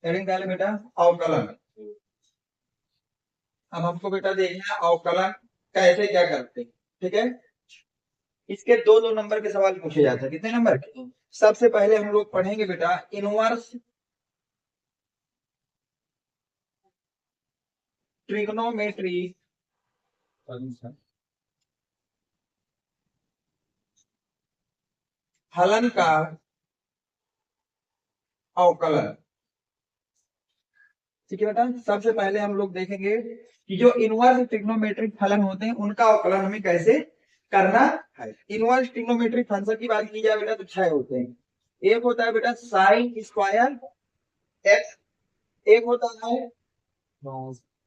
Heading डाले बेटा अवकलन। अब हमको बेटा देखना अवकलन कैसे क्या करते हैं, ठीक है। इसके दो दो नंबर के सवाल पूछे जाते हैं। कितने नंबर के? सबसे पहले हम लोग पढ़ेंगे बेटा इनवर्स ट्रिग्नोमेट्री फलन का अवकलन। ठीक है बेटा, सबसे पहले हम लोग देखेंगे कि जो इनवर्स ट्रिग्नोमेट्रिक फलन होते हैं उनका अवकलन हमें कैसे करना है। इनवर्स ट्रिग्नोमेट्रिक फंक्शन की बात की जाए बेटा तो 6 होते हैं। एक होता है बेटा साइन स्क्वायर एक्स, एक होता है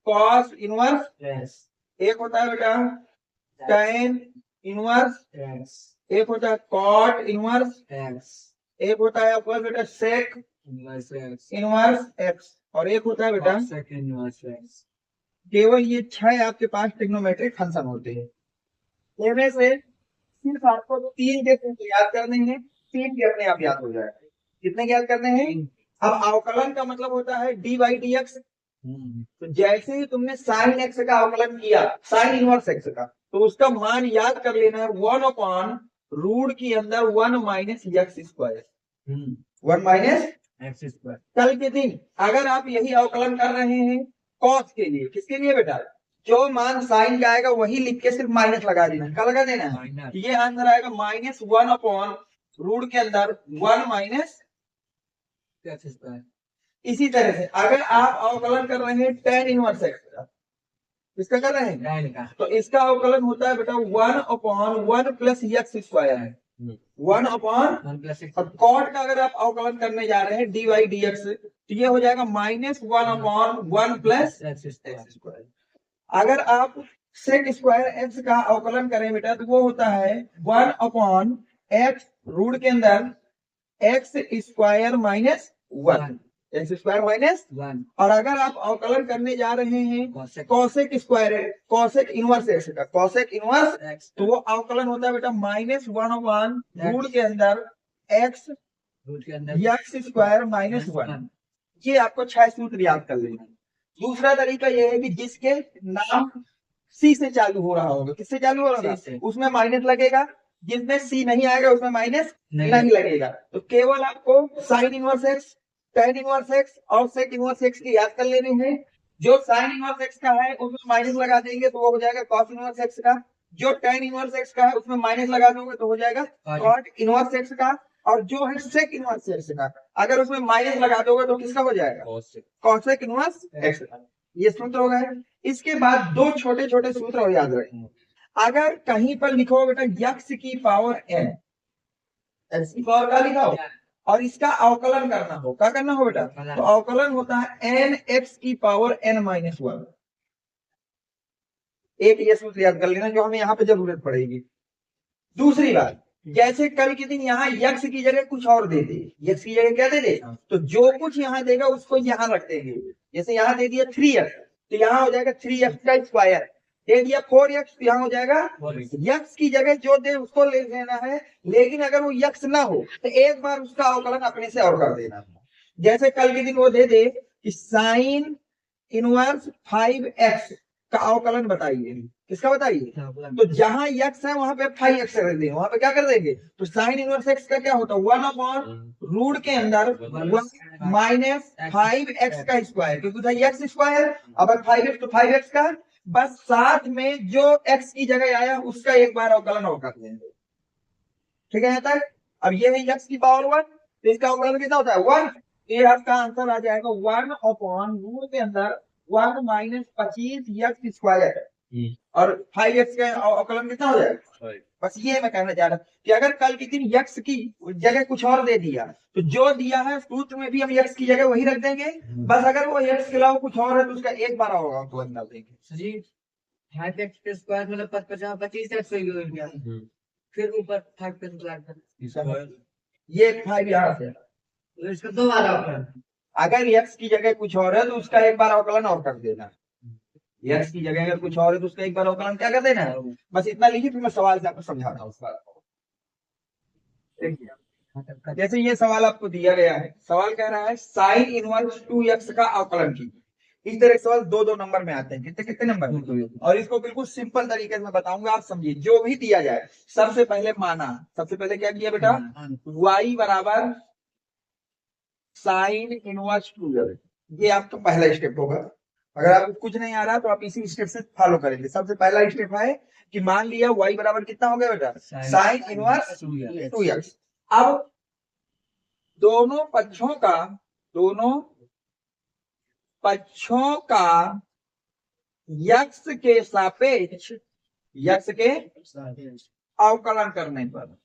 कॉस इनवर्स, एक होता है बेटा tan इनवर्स, एक होता है कॉट इनवर्स, एक होता है आपका बेटा सेक इनवर्स एक्स, और एक होता है बेटा केवल ये 6 आपके पास ट्रिग्नोमेट्रिक फंक्शन होते हैं। इनमें से सिर्फ आपको 3 के सूत्र याद करने हैं, 3 के अपने आप याद हो जाएगा। कितने याद करने हैं? अब अवकलन का मतलब होता है डी बाई डी एक्स। तो जैसे ही तुमने साइन एक्स का अवकलन किया, साइन इनवर्स एक्स का, तो उसका मान याद कर लेना है 1 रूट के अंदर 1 minus x square, 1 minus x square. कल के दिन अगर आप यही अवकलन कर रहे हैं कॉस के लिए, किसके लिए बेटा? जो मान साइन का आएगा वही लिख के सिर्फ माइनस लगा देना, क्या लगा देना है? ये आंसर आएगा -1 रूट के अंदर 1 माइनस एक्स स्क्वायर। इसी तरह से अगर आप अवकलन कर रहे हैं tan इनवर्स एक्स का, इसका कर रहे हैं तो इसका अवकलन होता है बेटा 1/1 प्लस एक्स स्क्वायर है, 1/1 प्लस। और कॉट का अगर आप अवकलन करने जा रहे हैं डी वाई डी एक्स तो ये हो जाएगा -1/1 प्लस एक्स स्क्वायर। अगर आप सेक स्क्वायर एक्स का अवकलन करें बेटा तो वो होता है 1/x रूट के अंदर x square minus 1, x square minus 1। और अगर आप अवकलन करने जा रहे हैं cosec square, cosec inverse x का, कॉसेक इनवर्स एक्स, तो वो अवकलन होता है बेटा -1/1 रूट के अंदर एक्स एक्स स्क्वायर माइनस 1। ये आपको 6 सूत्र याद कर लेना है। दूसरा तरीका यह है कि जिसके नाम सी से चालू हो रहा होगा, किससे चालू हो रहा होगा उसमें माइनस लगेगा, जिसमें सी नहीं आएगा उसमें माइनस नहीं लगेगा। तो केवल आपको sine inverse x, tan inverse x और सेक इनवर्स एक्स की याद कर लेने हैं। जो साइन इनवर्स एक्स का है उसमें माइनस लगा देंगे तो वो हो जाएगा कॉस इनवर्स एक्स का, जो tan इनवर्स एक्स का है उसमें माइनस लगा दोगे तो हो जाएगा कॉट इनवर्स एक्स का, और जो है सेक इनवर्स एक्स का अगर उसमें माइनस लगा दोगे तो किसका हो जाएगा? कॉसेक इनवर्स एक्स का। ये सूत्र हो गए। इसके बाद दो छोटे छोटे सूत्र और याद रखेंगे। अगर कहीं पर लिखो बेटा यक्स की पावर n, एक्स की पावर का लिखा हो और इसका अवकलन करना हो, क्या करना हो बेटा? तो अवकलन होता है n x की पावर n-1। एक ये सूत्र याद कर लेना जो हमें यहाँ पे जरूरत पड़ेगी। दूसरी बात, जैसे कल के दिन यहाँ यक्स की जगह कुछ और दे दे, यक्स की जगह क्या दे दे, तो जो कुछ यहाँ देगा उसको यहाँ रख देंगे। जैसे यहाँ दे दिया 3x तो यहाँ हो जाएगा 3x का स्क्वायर, दे दिया 4x तो यहाँ हो जाएगा यक्स की जगह जो दे उसको ले लेना है। लेकिन अगर वो यक्स ना हो तो एक बार उसका अवकलन अपने से और कर देना। जैसे कल के दिन वो दे दे कि साइन इनवर्स 5x का अवकलन बताइए, किसका बताइए? तो जहां x है वहां पे 5x कर देंगे, वहां पे क्या कर देंगे? तो साइन इनवर्स x का क्या होता है 1/रूट के अंदर 1 माइनस 5x का स्क्वायर, क्योंकि था x स्क्वायर, अब 5x तो 5x का, बस साथ में जो x की जगह आया उसका एक बार अवकलन और कर देंगे। ठीक है यहाँ तक? अब ये है x की पावर 1 तो इसका अवकलन कितना होता है 1। ये आपका आंसर आ जाएगा 1/रूट के अंदर 1 माइनस 25 एक्स स्क्वायर, और 5x का अवकलन कितना हो जाएगा। बस ये मैं कहना चाह रहा कि अगर कल के दिन x की जगह कुछ और दे दिया तो जो दिया है सूत्र में भी हम x की जगह वही रख देंगे, बस अगर वो x के अलावा कुछ और है तो उसका एक बार होगा तो डाल देंगे जी। 5x स्क्वायर मतलब 25x हो गया, फिर ऊपर 5 ये 5 यहाँ से तो इसका दो बार अवकलन, अगर x की जगह कुछ और है तो उसका एक बार अवकलन और कर देना, x की जगह अगर कुछ और है तो उसका एक बार अवकलन क्या कर देना है। बस इतना लिखिए फिर मैं सवाल से आपको समझाता हूँ उस बात को। देखिए जैसे ये सवाल आपको दिया गया है, सवाल कह रहा है साइन इनवर्स 2x का अवकलन कीजिए। इस तरह के सवाल दो दो नंबर में आते हैं, कितने कितने नंबर में, और इसको बिल्कुल सिंपल तरीके से मैं बताऊंगा, आप समझिए। जो भी दिया जाए सबसे पहले माना, सबसे पहले क्या किया बेटा, y बराबर साइन इनवर्स 2x, ये आपका पहला स्टेप होगा। अगर आपको कुछ नहीं आ रहा तो आप इसी स्टेप से फॉलो करेंगे। सबसे पहला स्टेप है कि मान लिया y बराबर कितना हो गया बेटा, साइन इनवर्स 2x। अब दोनों पक्षों का यक्स के सापेक्ष यक्स के अवकलन करने पर,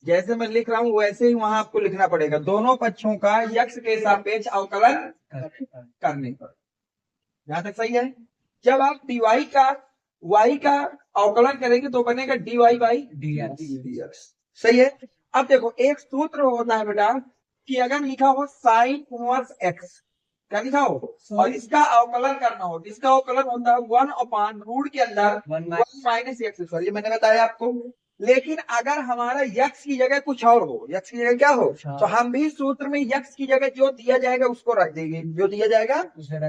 जैसे मैं लिख रहा हूं वैसे ही वहां आपको लिखना पड़ेगा, दोनों पक्षों का यक्स के सापेक्ष अवकलन करने पर। यहां तक सही है। जब आप dy का y का अवकलन करेंगे तो बनेगा dy बाई dx। सही है। अब देखो एक सूत्र होता है बेटा कि अगर लिखा हो साइन इनवर्स x, क्या लिखा हो, और इसका अवकलन करना हो, इसका अवकलन होता है 1/रूट के अंदर 1 माइनस एक्स स्क्वायर, ये मैंने बताया आपको। लेकिन अगर हमारा यक्स की जगह कुछ और हो, यक्स की जगह क्या हो, तो हम भी सूत्र में यक्स की जगह जो दिया जाएगा उसको रख देंगे, जो दिया जाएगा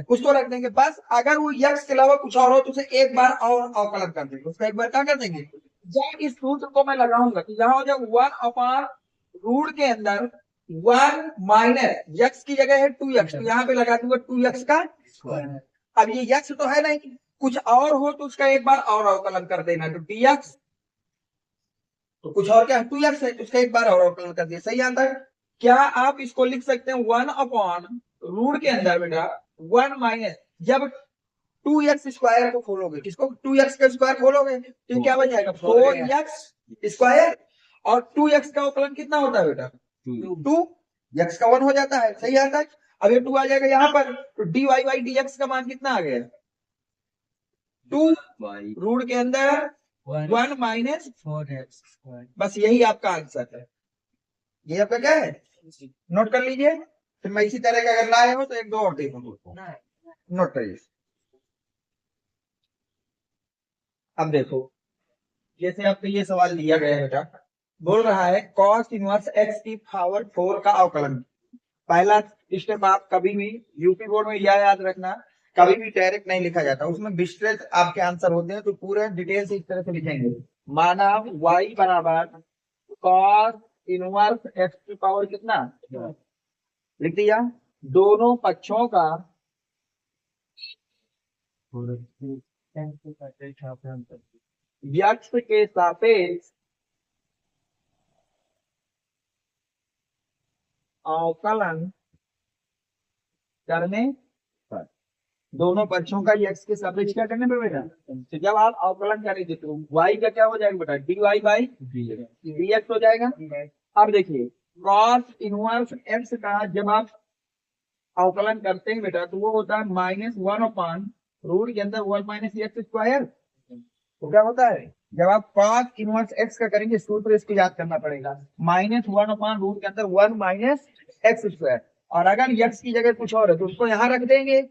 उसको रख देंगे। बस अगर वो यक्स के अलावा कुछ और हो तो उसे एक बार और अवकलन कर देंगे, उसका एक बार क्या कर देंगे। जब इस सूत्र को मैं लगाऊंगा तो यहाँ हो जाए 1/रूट के अंदर 1 माइनस यक्स की जगह है 2x, तो यहाँ पे लगा दूंगा 2x का स्क्वायर। अब ये यक्स तो है नहीं, कुछ और हो तो उसका एक बार और अवकलन कर देना, तो dx, तो कुछ और क्या है 2x है, तो उसका एक बार और अवकलन कर दिया। सही आंसर। क्या आप इसको लिख सकते हैं 1/रूट के अंदर बेटा 1 माइनस, जब 2x स्क्वायर को खोलोगे, किसको 2x का स्क्वायर खोलोगे तो क्या बन जाएगा 4x स्क्वायर, और 2x का अवकलन कितना होता है बेटा 2, x का 1 हो जाता है। सही आता है। अब ये 2 आ जाएगा यहाँ पर, तो dy बाई dx का मान कितना आ गया 2, रूट के अंदर 1 माइनस 4x। बस यही आपका आंसर है। ये आपका क्या है, नोट कर लीजिए। फिर मैं इसी तरह का अगर लाए हो तो एक दो और देखूंगा, नोट करिए। अब देखो जैसे आपको ये सवाल दिया गया है बेटा, बोल रहा है cos इनवर्स x की पावर 4 का अवकलन। पहला स्टेप आप कभी भी यूपी बोर्ड में यह याद रखना, कभी भी डायरेक्ट नहीं लिखा जाता, उसमें विस्तृत आपके आंसर होते हैं, तो पूरे डिटेल से इस तरह से लिखेंगे। माना y बराबर cos इनवर्स x की पावर कितना लिख दिया, दोनों पक्षों का यक्स के सापेक्ष अवकलन करने पर, दोनों पक्षों का यक्स के सापेक्ष क्या करने पर बेटा, तो जब आप अवकलन करेंगे तो y का क्या हो जाएगा बेटा dy बाई dx हो जाएगा। अब देखिए cos इनवर्स x का जब आप अवकलन करते हैं बेटा तो वो होता है -1/रूट के अंदर 1 माइनस एक्स स्क्वायर। तो क्या होता है जब आप cos इनवर्स x का करेंगे सूत्र इसको याद करना पड़ेगा, -1/रूट के अंदर 1 माइनस एक्स स्क्वायर। और अगर x की जगह कुछ और है तो उसको यहाँ रख देंगे,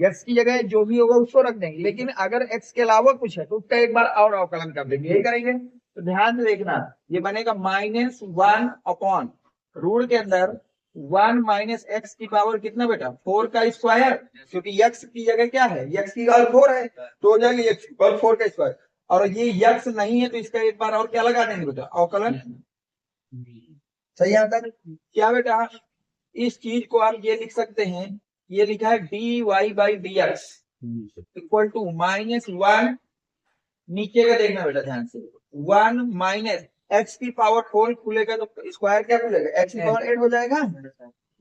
x की जगह जो भी होगा उसको रख देंगे, लेकिन अगर x के अलावा कुछ है तो उसका एक बार और अवकलन कर देंगे, यही करेंगे। तो ध्यान से देखना, ये बनेगा -1/रूट के अंदर 1 माइनस एक्स की पावर कितना बेटा 4 का स्क्वायर, क्योंकि x की जगह क्या है, x की पावर 4 है तो हो जाएगा x की पावर 4 का स्क्वायर। और ये यक्स नहीं है तो इसका एक बार और क्या लगा देंगे बेटा अवकलन। सही आता है क्या बेटा, इस चीज को आप ये लिख सकते हैं, ये लिखा है dy by dx equal to -1, नीचे का देखना बेटा ध्यान से, 1 माइनस एक्स की पावर 4 खुलेगा तो स्क्वायर क्या खुलेगा एक्स की पावर 8 हो जाएगा।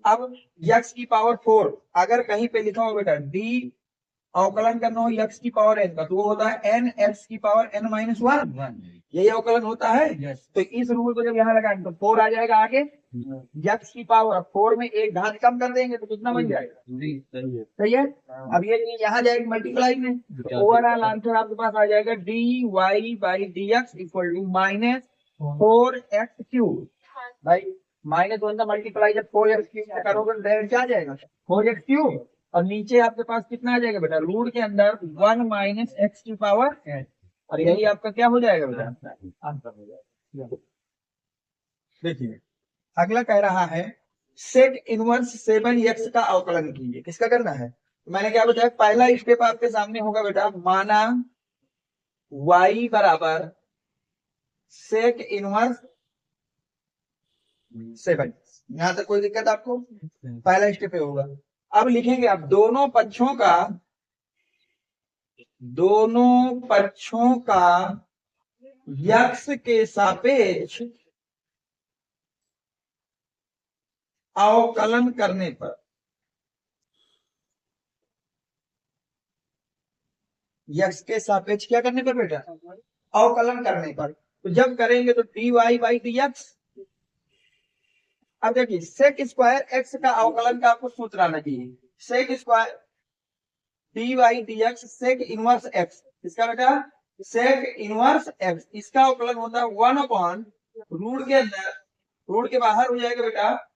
अब एक्स की पावर 4 अगर कहीं पे लिखा हो बेटा डी अवकलन करना हो एक्स की पावर एन का तो वो होता है एन एक्स की पावर n माइनस 1, यही अवकलन होता है। तो इस रूल को जब यहाँ लगाएंगे तो 4 आ जाएगा आगे, एक्स की पावर 4 में एक घात कम कर देंगे तो कितना बन जाएगा, सही है। अब ये यहाँ जाएगी मल्टीप्लाई में, तो ओवरऑल आंसर आपके पास आ जाएगा dy by dx equal to -4x³ भाई, -1 का मल्टीप्लाई जब 4x³ करोगे तो क्या आ जाएगा 4x³, और नीचे आपके पास कितना आ जाएगा बेटा रूट के अंदर 1 माइनस एक्स की पावर 8, और यही आपका क्या हो जाएगा बेटा आंसर हो जाएगा। देखिए अगला कह रहा है सेक इनवर्स 7x का अवकलन कीजिए। किसका करना है? तो मैंने क्या बताया, पहला स्टेप आपके सामने होगा बेटा, माना y बराबर सेक इनवर्स 7। यहां तक कोई दिक्कत आपको? पहला स्टेप होगा। अब लिखेंगे आप दोनों पक्षों का यक्स के सापेक्ष अवकलन करने पर, यक्स के सापेक्ष क्या करने पर बेटा? अवकलन करने पर। तो जब करेंगे तो dy बाई dx। अब देखिए सेक स्क्वायर एक्स का अवकलन का आपको सूत्र आना चाहिए। Sec square dy dx sec inverse x, इसका बेटा सेक इनवर्स एक्स, इसका अवकलन होता है 1 रूट के अंदर, रूट के बाहर हो जाएगा बेटा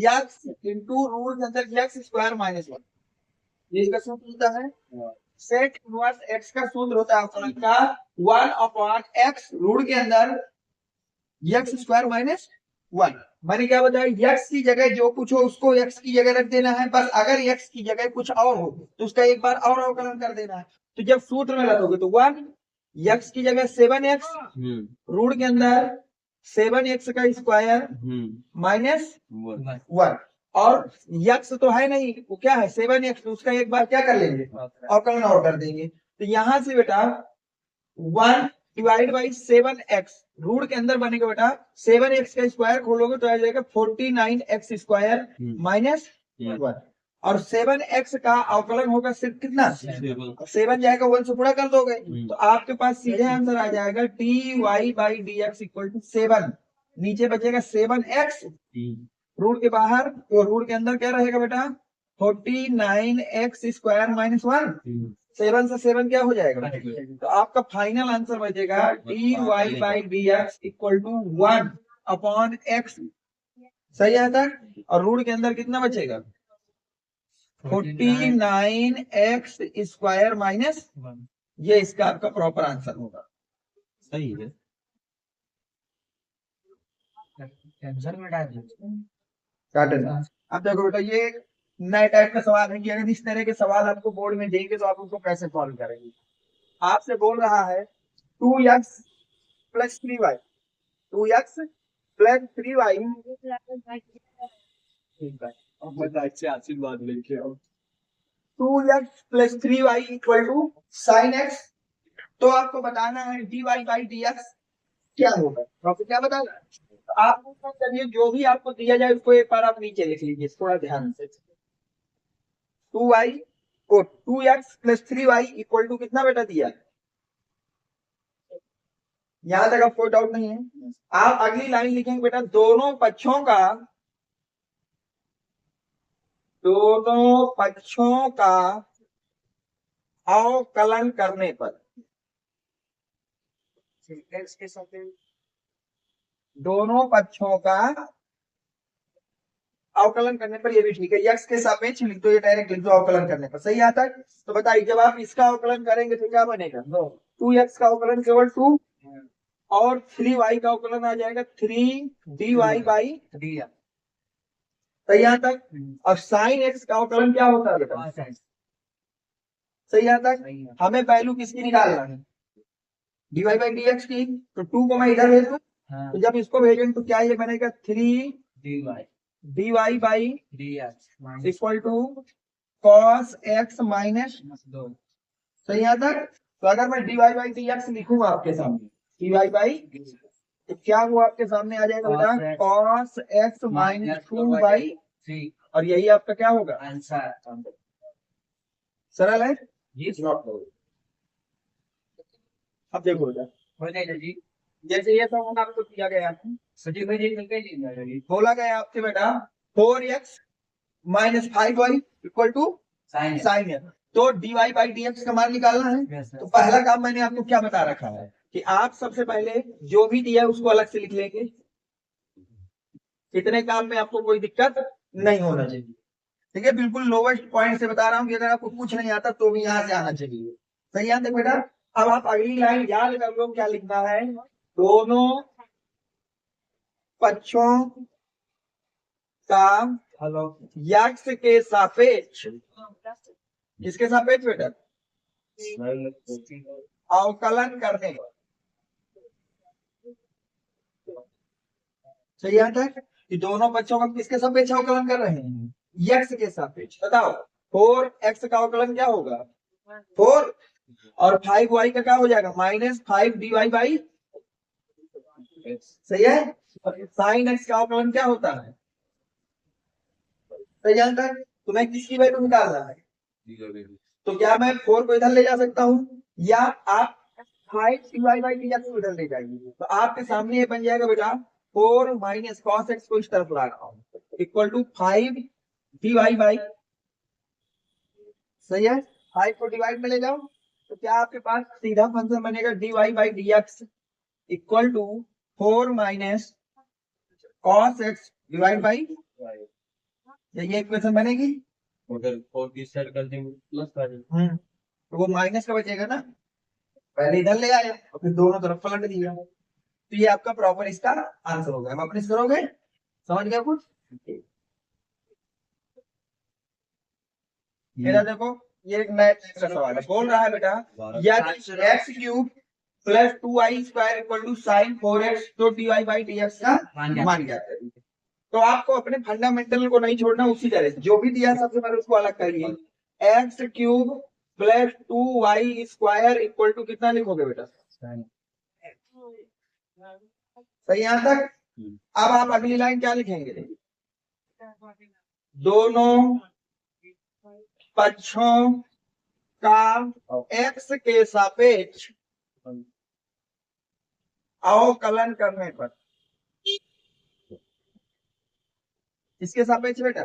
यक्स इंटू रूट के अंदर यक्स स्क्वायर माइनस 1। ये इसका सूत्र होता है। सेक इनवर्स एक्स का सूत्र होता है अवकलन का 1/x रूट के अंदर यक्स स्क्वायर माइनस 1। मैंने क्या बताया, यक्स की जगह जो कुछ हो उसको यक्स की जगह रख देना है, बस अगर यक्स की जगह कुछ और हो तो उसका एक बार और अवकलन कर देना है। तो जब सूत्र में रखोगे तो 1 यक्स की जगह 7x रूट के अंदर 7x का स्क्वायर माइनस 1, और यक्स तो है नहीं, वो क्या है 7x, तो उसका एक बार क्या कर लेंगे, अवकलन और कर देंगे। तो यहां से बेटा 1 डिवाइड बाई 7x रूट के अंदर बनेगा बेटा 7x का स्क्वायर खोलोगे तो आ जाएगा 49x स्क्वायर माइनस 1, और 7x का अवकलन होगा सिर्फ कितना, 7 जाएगा 1 से पूरा कर दोगे तो आपके पास सीधे आंसर आ जाएगा dy by dx equal to 7। नीचे बचेगा 7x रूट के बाहर, तो रूट के अंदर क्या रहेगा बेटा 49x स्क्वायर माइनस 1। 7 से 7 क्या हो जाएगा, तो आपका फाइनल आंसर बचेगा dy by dx equal to 1/x। सही आता है। और रूट के अंदर कितना बचेगा 49x स्क्वायर माइनस, ये इसका आपका प्रॉपर आंसर होगा। सही है। अब देखो बेटा ये नए टाइप का सवाल है कि अगर इस तरह के सवाल आपको बोर्ड में देंगे तो आप उनको कैसे सॉल्व करेंगे। आपसे बोल रहा है 2x plus 3y, 2x plus 3y, आशीर्वाद लेके 2x plus 3y equal to sine x. तो आपको बताना है dy बाई dx क्या होगा, तो आपको क्या बताना है, तो आप करिए जो भी आपको दिया जाए उसको एक बार आप नीचे लिख लीजिए थोड़ा ध्यान से। 2y को 2x plus 3y equal to कितना बेटा दिया, यहां तक आप कोई डाउट नहीं है। आप अगली लाइन लिखेंगे बेटा दोनों पक्षों का अवकलन करने पर, दोनों पक्षों का अवकलन करने पर, ये भी ठीक है, यक्स के सापेक्ष लिख दो, ये डायरेक्ट लिख दो अवकलन करने पर। सही आता है। तो बताइए जब आप इसका अवकलन करेंगे तो क्या बनेगा, 2x का अवकलन केवल 2 और 3y का अवकलन आ जाएगा 3dy बाई dx। सही यहाँ तक। और साइन एक्स का अवकलन क्या होता है बेटा, सही यहाँ तक। हमें वैल्यू किसकी निकालना है, dy बाई dx की, तो 2 को मैं इधर भेज दूं, तो जब इसको भेजेंगे तो क्या ये बनेगा 3dy by dx equal to cos x minus 2। सही यहाँ तक। तो अगर मैं dy बाई dx लिखूंगा आपके सामने dy बाई, तो क्या वो आपके सामने आ जाएगा बेटा cos x माइनस 2 बाई 3, और यही आपका क्या होगा आंसर। सरल है जी। अब देखो बेटा जी, जैसे ये सवाल आपको दिया गया है, बोला गया आपसे बेटा 4x minus 5y equal to sine x, तो dy बाई dx का मान निकालना है। तो पहला काम मैंने आपको क्या बता रखा है कि आप सबसे पहले जो भी दिया है उसको अलग से लिख लेंगे। इतने काम में आपको कोई दिक्कत नहीं होना चाहिए, ठीक है। बिल्कुल लोवेस्ट पॉइंट से बता रहा हूँ कि अगर आपको कुछ नहीं आता तो भी यहाँ से आना चाहिए। सही है बेटा। अब आप अगली लाइन याद कर लो क्या लिखना है, दोनों पक्षों का हेलो यक्स के सापेक्ष, किसके सापेक्ष बेटा, अवकलन करने। सही आता है कि दोनों पक्षों का किसके सापेक्ष अवकलन कर रहे हैं, यक्स के सापेक्ष। बताओ 4x का अवकलन क्या होगा 4, और 5y का क्या हो जाएगा -5 dy/। सही है। साइन x का अवकलन क्या होता है, सही जानता है। तुम्हें किसकी वैल्यू निकालना है, तो क्या मैं 4 को इधर ले जा सकता हूँ, या आप 5 dy/dx को इधर ले जाएंगे, तो आपके सामने ये बन जाएगा बेटा 4 माइनस cos x को इस तरफ ला रहा हूँ इक्वल टू 5 dy/। सही है। 5 को डिवाइड में ले जाओ तो क्या आपके पास सीधा फंक्शन बनेगा dy/dx equal to 4 minus cos x divide by, ये इक्वेशन बनेगी। अगर 4 की साइड कर देंगे प्लस कर देंगे तो वो माइनस का बचेगा ना, पहले इधर ले आया और फिर दोनों तरफ पलट दिया, तो ये आपका प्रॉपर इसका आंसर होगा। हम अपने करोगे, समझ गए कुछ। मेरा देखो ये एक नया का सवाल है, बोल रहा है बेटा यदि x cube plus 2y square equal to sine 4x तो dy/dx का मान जाता है। तो आपको अपने फंडामेंटल को नहीं छोड़ना, उसी तरह से जो भी दिया सबसे पहले उसको अलग करिए। X cube plus 2y square equal to कितना लिखोगे बेटा, सही यहां तक। अब आप अगली लाइन क्या लिखेंगे, दोनों पक्षों का x के सापेक्ष अवकलन करने पर, इसके सापेक्ष बेटा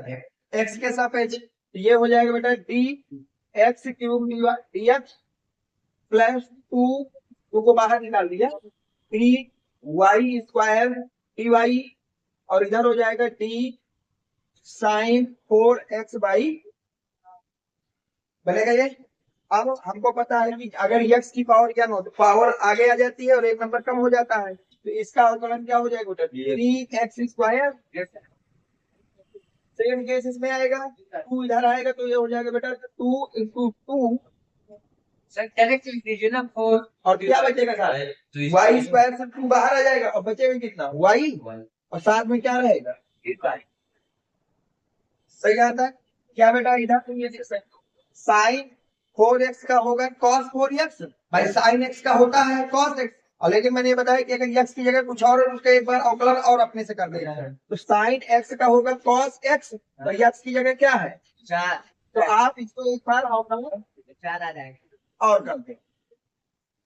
x के सापेक्ष, तो ये हो जाएगा बेटा dx क्यूब dx प्लस 2 को बाहर निकाल दिया 3y स्क्वायर dy, और इधर हो जाएगा d साइन 4x बाई, बनेगा ये। अब हमको पता है कि अगर x की पावर क्या हो तो पावर आगे आ जाती है और एक नंबर कम हो जाता है, तो इसका अवकलन क्या हो जाएगा बेटा 3x स्क्वायर। सेकंड केस इसमें आएगा 2 इधर आएगा तो ये हो जाएगा बेटा 2 इंटू 2, सर डायरेक्ट लिख दीजिए ना 4, और क्या बचेगा सर y स्क्वायर से 2 बाहर आ जाएगा और बचेगा कितना y, और साथ में क्या रहेगा, सही आता है क्या बेटा। इधर तुम ये देख सकते हो साइन 4x का होगा cos 4x, भाई साइन x का होता है cos x, और लेकिन मैंने ये बताया कि अगर x की जगह कुछ और है उसका एक बार अवकलन और अपने से कर देना है, तो साइन x का होगा cos x, तो x की जगह क्या है 4, तो आप इसको एक बार अवकलन 4 आ जाएगा और कर दे।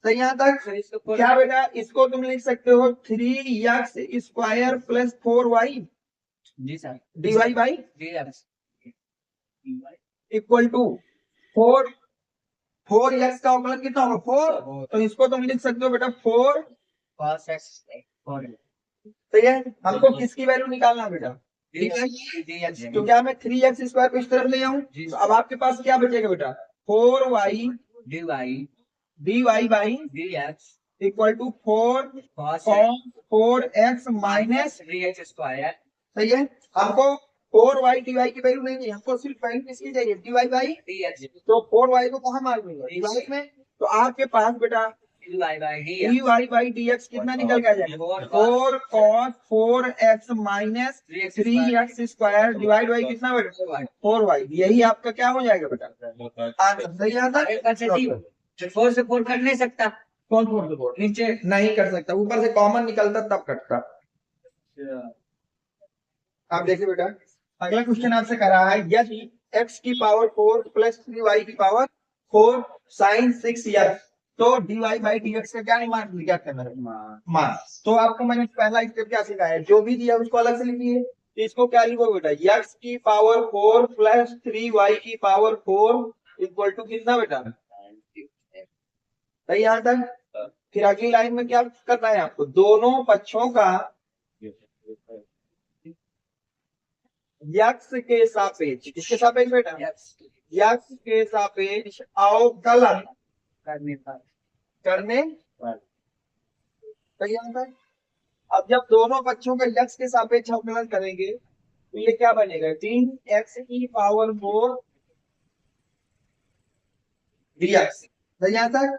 तो यहाँ तक क्या बेटा, इसको तुम लिख सकते हो 3x स्क्वायर प्लस 4y जी सर dy/, जी इक्वल टू 4x का अवकलन कितना होगा 4, तो इसको तुम लिख सकते हो बेटा 4। cos x सही है। हमको किसकी वैल्यू निकालना है बेटा, dx तो क्या मैं 3x स्क्वायर को इस तरफ ले आऊं, तो अब आपके पास क्या बचेगा बेटा 4y dy/, dx equal to 4 cos4x minus, dx square सही है। हमको 4y dy की वैल्यू नहीं चाहिए, हमको सिर्फ वैल्यू किसकी चाहिए dy/, dx तो 4y को कहाँ मार दूंगा dy में, तो आपके पास बेटा dy/dx कितना निकल के आ जाएगा 4 cos 4x minus 3x square divide by कितना बेटा 4y, यही आपका क्या हो जाएगा बेटा आंसर। सही आंसर। 4 से 4 कर नहीं सकता, कौन 4 से 4 नीचे नहीं कर सकता, ऊपर से कॉमन निकलता तब कटता। आप देखिए बेटा अगला क्वेश्चन आपसे कर रहा है यदि x की पावर 4 प्लस 3y की पावर 4 साइन 6x, तो dy/dx का क्या मान क्या करना है मान। तो आपको मैंने पहला स्टेप क्या सिखाया, जो भी दिया उसको अलग से लिखिए, इसको क्या लिखो बेटा x की पावर 4 प्लस 3y की पावर 4 इक्वल टू कितना बेटा, सही यहाँ तक। फिर अगली लाइन में क्या करना है आपको, दोनों पक्षों का x के सापेक्ष, किसके सापेक्ष बेटा x के सापेक्ष अवकलन करने सही आंसर। अब जब दोनों पक्षों का यक्स के सापेक्ष अवकलन करेंगे तो ये क्या बनेगा 3x की पावर 4 dx। सही यहाँ तक।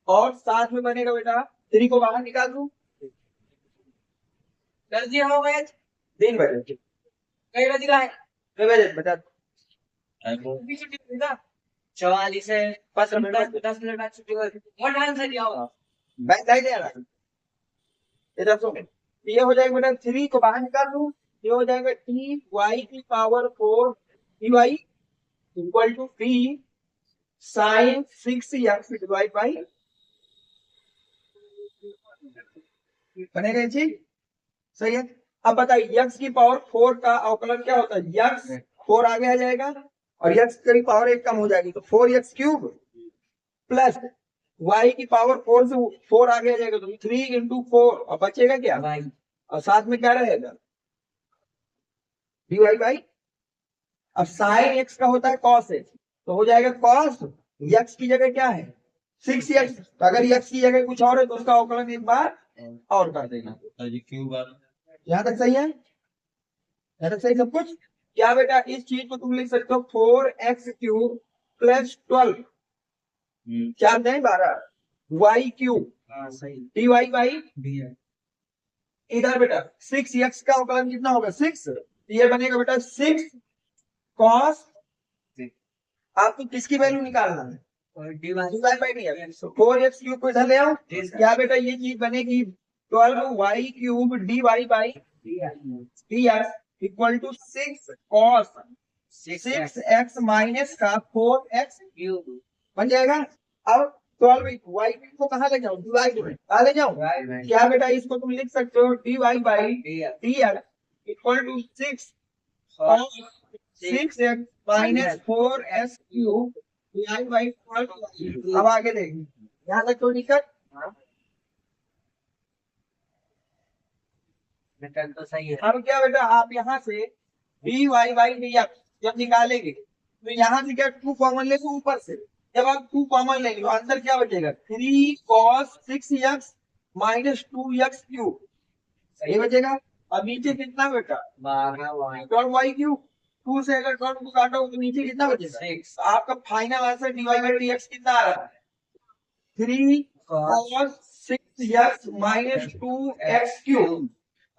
और साथ में बनेगा बेटा 3 को बाहर निकाल दूं, कर दिया हो गया। 3 बजे कई बज रहा है? 2 बजे बता 44 है। 5 मिनट 10 मिनट बाद छुट्टी होगी। और आंसर दिया होगा। बैठ जा रहा इधर सुन। ये हो जाएगा बेटा 3 को बाहर निकाल दूं, ये हो जाएगा टी वाई की power 4 T Y equal to P sine 6x divide by बनेगा ये चीज। सही है। अब बताइए x की पावर 4 का अवकलन क्या होता है, x 4 आगे आ जाएगा और x की पावर 1 कम हो जाएगी तो 4x क्यूब प्लस y की पावर 4 से 4 आगे आ जाएगा तो 3 इंटू 4 और बचेगा क्या भाई और साथ में क्या रहेगा dy बाई। अब साइन x का होता है cos x तो हो जाएगा cos x की जगह क्या है 6x। तो अगर x की जगह कुछ और है तो उसका अवकलन एक बार और कर देना। क्यों बार यहाँ तक सही है, यहाँ तक सही सब कुछ। क्या बेटा इस चीज को तुम लिख सकते हो 4x क्यूब प्लस 12 4 नहीं 12 y क्यूब हाँ सही डी वाई बाई भी है। इधर बेटा 6x का अवकलन कितना होगा 6 ये बनेगा बेटा 6 cos। आपको किसकी वैल्यू निकालना है और डिवाइड डिवाइड बाई नहीं है 4x क्यूब को इधर ले आओ। क्या बेटा ये चीज बनेगी 12y cube D Y by D X equal to 6 cos 6x minus का 4x क्यूब बन जाएगा। अब 12y को कहाँ ले जाऊं डिवाइड में कहाँ ले जाऊं। क्या बेटा इसको तुम लिख सकते हो D Y by D X equal to 6 cos 6x minus 4x cube divide by 12। अब आगे देखें यहाँ तक तो दिक्कत। रिटर्न तो सही है। अब क्या बेटा आप यहाँ से D Y by D X जब निकालेंगे तो यहाँ से क्या 2 कॉमन लेंगे ऊपर से। जब आप 2 कॉमन लेंगे तो आंसर क्या बचेगा 3 cos 6x minus 2x cube सही बचेगा। अब नीचे कितना बेटा 12 वाई क्यूब 2 से अगर 12 को काटो तो नीचे कितना बचेगा 6 तो आपका final answer D Y by D X कितना आ रहा है 3 cos 6x minus 2x cube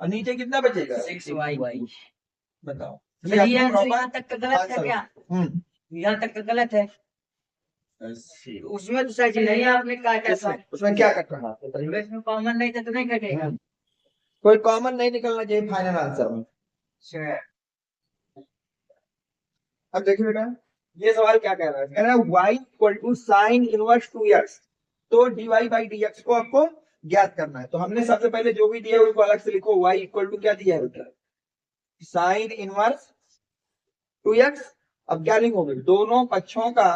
और नीचे कितना बचेगा 6y। बताओ। यहाँ तक का गलत है क्या? हम्म यहाँ तक का गलत है। उसमें तो सही नहीं आपने काटा था। उसमें क्या करना है इसमें कॉमन नहीं था तो नहीं कटेगा। कोई कॉमन नहीं निकलना चाहिए फाइनल आंसर में। अब देखिए बेटा ये सवाल क्या कह रहा है, कह रहा है y equal to sine inverse 2x तो dy बाई dx को आपको ज्ञात करना है। तो हमने सबसे पहले जो भी दिया उसको अलग से लिखो y इक्वल टू क्या दिया है बेटा साइन इनवर्स 2x। अब क्या लिखोगे दोनों पक्षों का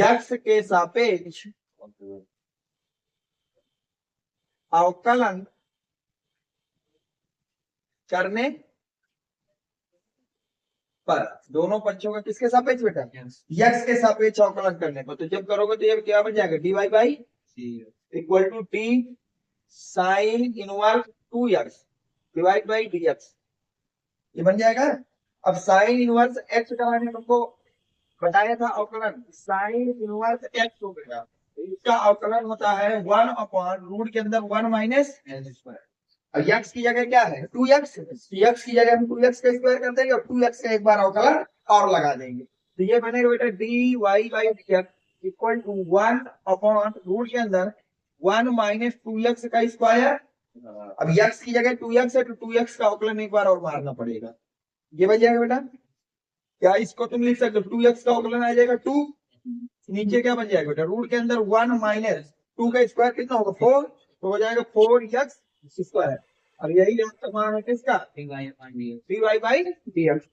x के सापेक्ष अवकलन करने पर दोनों पक्षों का किसके सापेक्ष बेटा x के सापेक्ष अवकलन करने पर। तो जब करोगे तो ये क्या बन जाएगा D Y by equal to T sine inverse 2x divide by D X ये बन जाएगा। अब साइन इनवर्स x का मैंने तुमको बताया था अवकलन साइन इनवर्स x हो गया इसका अवकलन होता है 1 अपॉन रूट के अंदर 1 माइनस और x की जगह क्या है 2x x की जगह हम 2x का स्क्वायर कर देंगे और 2x का एक बार अवकलन और लगा देंगे तो ये बनेगा बेटा D Y by D X equal to 1 upon root के अंदर 1 माइनस 2x का स्क्वायर। अब x की जगह 2x है तो 2x का अवकलन एक बार और मारना पड़ेगा ये बन जाएगा बेटा। क्या इसको तुम लिख सकते हो 2x का अवकलन आ जाएगा 2 नीचे क्या बन जाएगा बेटा रूट के अंदर 1 माइनस 2 का स्क्वायर कितना होगा 4 तो हो जाएगा 4x स्क्वायर। और यही आंसर है किसका D Y by D x.